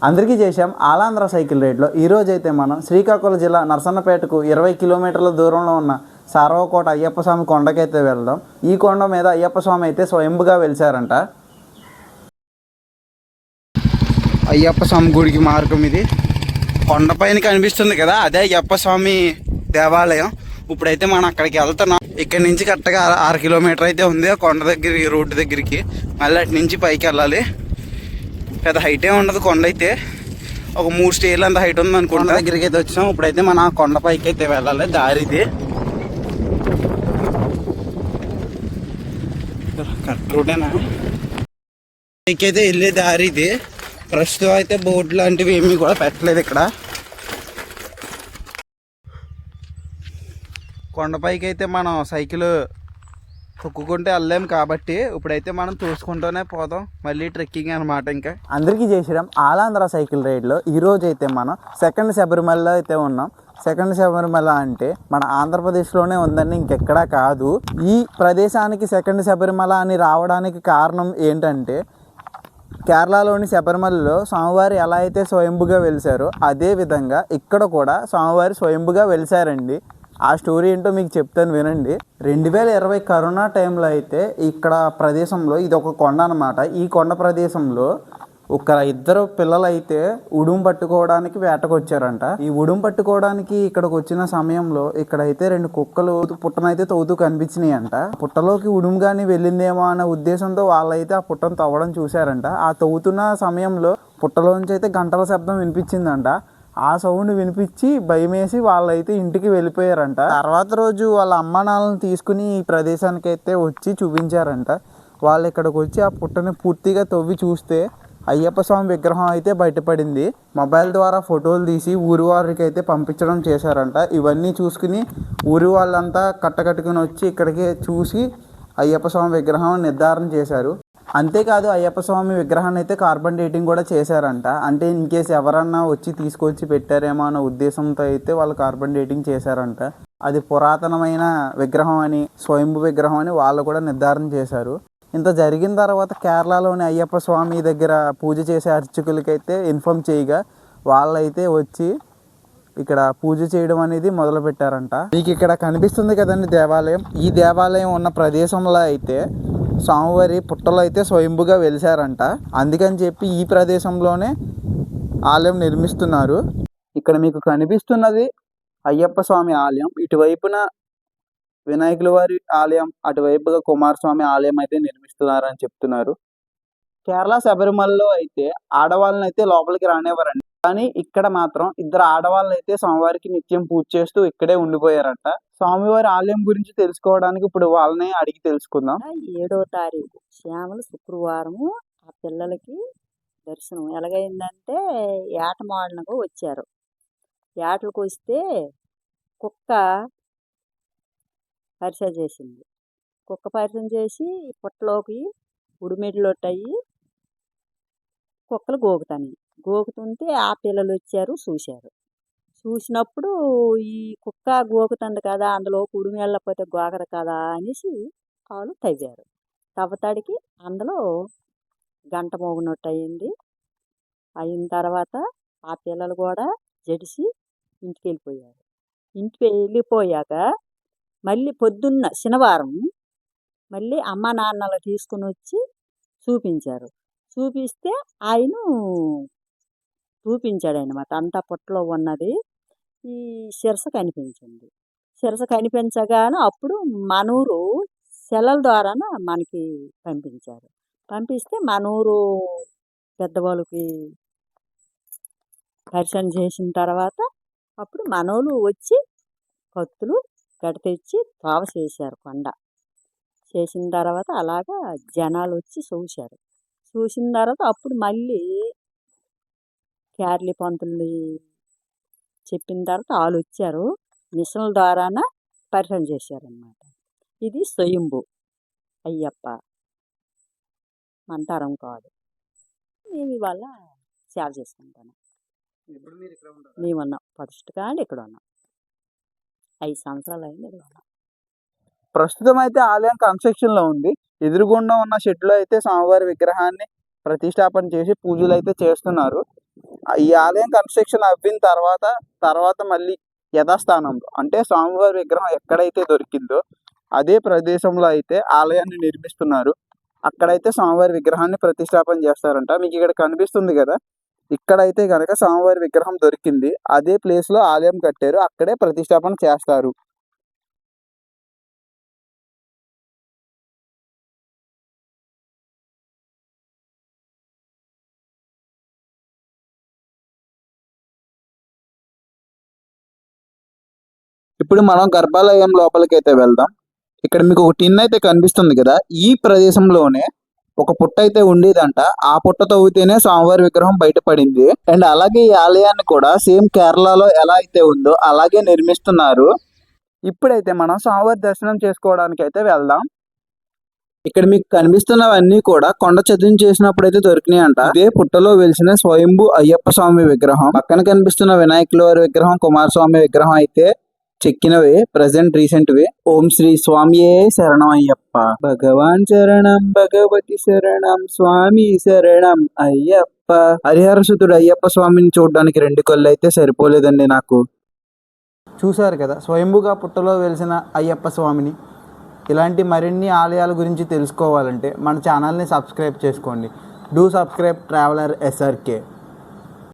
అందరికీ చేసాం ఆలాంధ్ర సైకిల్ రైడ్లో. ఈరోజు అయితే మనం శ్రీకాకుళం జిల్లా నరసన్నపేటకు 20 కిలోమీటర్ల దూరంలో ఉన్న సారవకోట అయ్యప్ప స్వామి కొండకైతే వెళ్దాం. ఈ కొండ మీద అయ్యప్ప స్వామి అయితే స్వయంభుగా వెలిసారంట. అయ్యప్ప స్వామి గుడికి మార్గం ఇది. కొండపైన కనిపిస్తుంది కదా, అదే అయ్యప్ప స్వామి దేవాలయం. ఇప్పుడైతే మనం అక్కడికి వెళ్తున్నాం. ఇక్కడ నుంచి కరెక్ట్గా 6 కిలోమీటర్ అయితే ఉంది కొండ దగ్గరికి, రోడ్డు దగ్గరికి. మళ్ళీ అటు నుంచి పైకి వెళ్ళాలి. పెద్ద హైటే ఉండదు కొండ అయితే, ఒక 3 స్టేర్లు అంత హైట్ ఉంది అనుకుంటా. దగ్గరికి అయితే వచ్చాం. ఇప్పుడైతే మనం ఆ కొండ పైకి అయితే వెళ్ళాలి. దారిది కరెక్ట్ రోడ్డేనా? పైకైతే వెళ్ళే దారిది. ప్రస్తుతం అయితే బోర్డు లాంటివి ఏమీ కూడా పెట్టలేదు ఇక్కడ. కొండపైకి అయితే మనం సైకిల్ తొక్కుకుంటే వెళ్ళలేం కాబట్టి ఇప్పుడైతే మనం తోసుకుంటూనే పోదాం. మళ్ళీ ట్రెక్కింగ్ అనమాట. ఇంకా అందరికీ చేసినాం ఆలాంధ్ర సైకిల్ రైడ్లో. ఈరోజు అయితే మనం సెకండ్ శబరిమలలో అయితే ఉన్నాం. సెకండ్ శబరిమల అంటే మన ఆంధ్రప్రదేశ్లోనే ఉందండి, ఇంకెక్కడా కాదు. ఈ ప్రదేశానికి సెకండ్ శబరిమల అని రావడానికి కారణం ఏంటంటే, కేరళలోని శబరిమలలో స్వామివారు ఎలా అయితే స్వయంభుగా వెలిసారో అదేవిధంగా ఇక్కడ కూడా స్వామివారు స్వయంభుగా వెలిసారండి. ఆ స్టోరీ ఏంటో మీకు చెప్తాను వినండి. 2020 కరోనా టైంలో అయితే ఇక్కడ ప్రదేశంలో, ఇది ఒక కొండ అనమాట. ఈ కొండ ప్రదేశంలో ఒక 2 పిల్లలు అయితే ఉడుము పట్టుకోవడానికి వేటకు వచ్చారంట. ఈ ఉడుము పట్టుకోవడానికి ఇక్కడికి వచ్చిన సమయంలో ఇక్కడైతే 2 కుక్కలు పుట్టనైతే తవ్వుతూ కనిపించినాయి అంట. పుట్టలోకి ఉడుము కానీ వెళ్ళిందేమో అనే ఉద్దేశంతో వాళ్ళైతే ఆ పుట్టను తవ్వడం చూశారంట. ఆ తవ్వుతున్న సమయంలో పుట్టలోంచి అయితే గంటల శబ్దం వినిపించిందంట. ఆ సౌండ్ వినిపించి భయమేసి వాళ్ళైతే ఇంటికి వెళ్ళిపోయారంట. తర్వాత రోజు వాళ్ళ అమ్మ నాన్నలను తీసుకుని ఈ ప్రదేశానికి అయితే వచ్చి చూపించారంట. వాళ్ళు ఇక్కడికి వచ్చి ఆ పుట్టని పూర్తిగా తవ్వి చూస్తే అయ్యప్ప స్వామి విగ్రహం అయితే బయటపడింది. మొబైల్ ద్వారా ఫోటోలు తీసి ఊరి వారికి అయితే పంపించడం చేశారంట. ఇవన్నీ చూసుకుని ఊరి వాళ్ళంతా కట్టకట్టుకుని వచ్చి ఇక్కడికి చూసి అయ్యప్ప స్వామి విగ్రహం నిర్ధారణ చేశారు. అంతేకాదు అయ్యప్ప స్వామి విగ్రహాన్ని అయితే కార్బన్ డేటింగ్ కూడా చేశారంట. అంటే ఇన్ కేసు ఎవరన్నా వచ్చి తీసుకొచ్చి పెట్టారేమో అన్న ఉద్దేశంతో అయితే వాళ్ళు కార్బన్ డేటింగ్ చేశారంట. అది పురాతనమైన విగ్రహం అని, స్వయంభు విగ్రహం అని వాళ్ళు కూడా నిర్ధారణ చేశారు. ఇంత జరిగిన తర్వాత కేరళలోని అయ్యప్ప స్వామి దగ్గర పూజ చేసే అర్చకులకైతే ఇన్ఫామ్ చేయగా వాళ్ళైతే వచ్చి ఇక్కడ పూజ చేయడం అనేది మొదలు పెట్టారంట. మీకు ఇక్కడ కనిపిస్తుంది కదండి దేవాలయం. ఈ దేవాలయం ఉన్న ప్రదేశంలో అయితే స్వామివారి పుట్టలో అయితే స్వయంభుగా వెలిసారంట. అందుకని చెప్పి ఈ ప్రదేశంలోనే ఆలయం నిర్మిస్తున్నారు. ఇక్కడ మీకు కనిపిస్తున్నది అయ్యప్ప స్వామి ఆలయం. ఇటువైపున వినాయకుల వారి ఆలయం, అటువైపుగా కుమారస్వామి ఆలయం అయితే నిర్మిస్తున్నారని చెప్తున్నారు. కేరళ శబరిమలలో అయితే ఆడవాళ్ళని అయితే లోపలికి రానివ్వరండి. కానీ ఇక్కడ మాత్రం 2 ఆడవాళ్ళు అయితే స్వామివారికి నిత్యం పూజ చేస్తూ ఇక్కడే ఉండిపోయారట. స్వామివారి ఆలయం గురించి తెలుసుకోవడానికి ఇప్పుడు వాళ్ళని అడిగి తెలుసుకుందాం. 7వ తారీఖు శ్యామల శుక్రవారము ఆ పిల్లలకి దర్శనం ఎలాగైందంటే, ఏటమాడనకు వచ్చారు. ఏటలకు వస్తే కుక్క పరిచయం చేసింది. కుక్క పరిచయం చేసి పుట్టలోకి ఉడిమెడిలోటయ్యి కుక్కలు గోకుతుంటే ఆ పిల్లలు వచ్చారు, చూశారు. చూసినప్పుడు ఈ కుక్క గోకుతుంది కదా, అందులో ఉడిమి వెళ్ళకపోతే గోకరు కదా అనేసి వాళ్ళు తవ్వారు. తవ్వతాడికి అందులో గంట మోగినట్టు అయింది. అయిన తర్వాత ఆ పిల్లలు కూడా జడిసి ఇంటికి వెళ్ళిపోయారు. ఇంటికి వెళ్ళిపోయాక మళ్ళీ పొద్దున్న శనివారం మళ్ళీ అమ్మ నాన్నలు తీసుకుని వచ్చి చూపించారు. చూపిస్తే ఆయన చూపించాడు అనమాట. అంతా పుట్టలో ఉన్నది ఈ శిరస కనిపించింది. శిరస కనిపించగానే అప్పుడు మనూరు సెలల ద్వారా మనకి పంపించారు. పంపిస్తే మనూరు పెద్దవాళ్ళకి పరిచయం చేసిన తర్వాత అప్పుడు మనోళ్ళు వచ్చి కత్తులు గడ తెచ్చి తావ చేశారు. కొండ చేసిన తర్వాత అలాగా జనాలు వచ్చి చూశారు. చూసిన తర్వాత అప్పుడు మళ్ళీ కేరళీ పంతుల్ని చెప్పిన తర్వాత వాళ్ళు వచ్చారు. మిషన్ల ద్వారాన పరిచయం చేశారనమాట. ఇది స్వయంభు అయ్యప్ప, మంటారం కాదు. మేము ఇవాళ సేవ చేసుకుంటాను. మేము ఉన్నాం ఫస్ట్ కానీ ఇక్కడ ఉన్నాం. 5 సంవత్సరాలు అయింది ఇక్కడ ఉన్నాం. ప్రస్తుతం అయితే ఆలయం కన్స్ట్రక్షన్లో ఉంది. ఎదురుగుండా ఉన్న షెడ్లో అయితే స్వామివారి విగ్రహాన్ని ప్రతిష్టాపన చేసి పూజలు అయితే చేస్తున్నారు. ఈ ఆలయం కన్స్ట్రక్షన్ అయిన తర్వాత మళ్ళీ యథాస్థానంలో అంటే స్వామివారి విగ్రహం ఎక్కడైతే దొరికిందో అదే ప్రదేశంలో అయితే ఆలయాన్ని నిర్మిస్తున్నారు. అక్కడైతే స్వామివారి విగ్రహాన్ని ప్రతిష్టాపన చేస్తారంట. మీకు ఇక్కడ కనిపిస్తుంది కదా, ఇక్కడైతే కనుక స్వామివారి విగ్రహం దొరికింది. అదే ప్లేస్లో ఆలయం కట్టారు, అక్కడే ప్రతిష్టాపన చేస్తారు. ఇప్పుడు మనం గర్భాలయం లోపలికి అయితే వెళ్దాం. ఇక్కడ మీకు ఒక టిన్ అయితే కనిపిస్తుంది కదా, ఈ ప్రదేశంలోనే ఒక పుట్ట అయితే ఉండేదంట. ఆ పుట్ట తవ్వితేనే స్వామివారి విగ్రహం బయటపడింది. అండ్ అలాగే ఈ ఆలయాన్ని కూడా సేమ్ కేరళలో ఎలా అయితే ఉందో అలాగే నిర్మిస్తున్నారు. ఇప్పుడైతే మనం స్వామివారి దర్శనం చేసుకోవడానికి అయితే వెళ్దాం. ఇక్కడ మీకు కనిపిస్తున్నవన్నీ కూడా కొండ చదును చేసినప్పుడు అయితే దొరికినాయి అంట. ఇదే పుట్టలో వెలిసిన స్వయంభూ అయ్యప్ప స్వామి విగ్రహం. పక్కన కనిపిస్తున్న వినాయకుల వారి విగ్రహం, కుమారస్వామి విగ్రహం అయితే చెక్కినవే, ప్రజెంట్ రీసెంట్ వే. ఓం శ్రీ స్వామియే శరణం అయ్యప్ప, భగవాన్ శరణం, భగవతి శరణం, స్వామి శరణం అయ్యప్ప. హరిహరసుతుడు అయ్యప్ప స్వామిని చూడడానికి 2 కళ్ళు అయితే సరిపోలేదండి నాకు. చూశారు కదా స్వయంభుగా పుట్టలో వెలిసిన అయ్యప్ప స్వామిని. ఇలాంటి మరిన్ని ఆలయాల గురించి తెలుసుకోవాలంటే మన ఛానల్ని సబ్స్క్రైబ్ చేసుకోండి. Do subscribe traveller SRK.